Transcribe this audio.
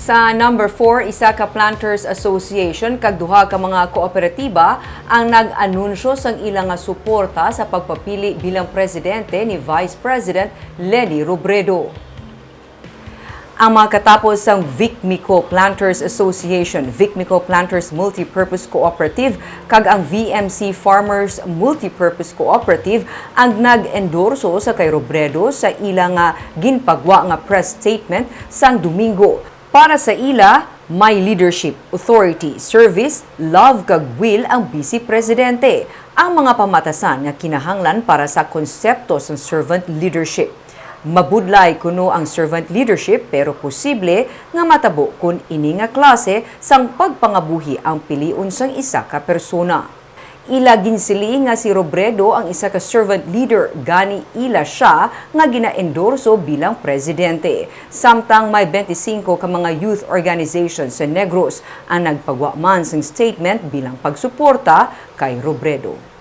Sa number 4, isa ka Planters Association kag duha ka mga kooperatiba ang nag-anunsyo sang ilang nga suporta sa pagpapili bilang presidente ni Vice President Leni Robredo. Ang mga katapos ng VP Planters Association, VP Planters Multipurpose Cooperative kag ang VMC Farmers Multipurpose Cooperative ang nag-endorso sa kay Robredo sa ilang ginpagwa nga press statement sang Domingo. Para sa ila, may leadership, authority, service, love kag will ang Vice Presidente. Ang mga pamatasan nga kinahanglan para sa konsepto sa servant leadership. Mabudlay kuno ang servant leadership pero posible nga matabo kun ini nga klase sang pagpangabuhi ang piliun sang isa ka persona. Ila ginsili nga si Robredo ang isa ka servant leader gani ila siya nga gina-endorso bilang presidente. Samtang may 25 ka mga youth organizations sa Negros ang nagpagwa man sang statement bilang pagsuporta kay Robredo.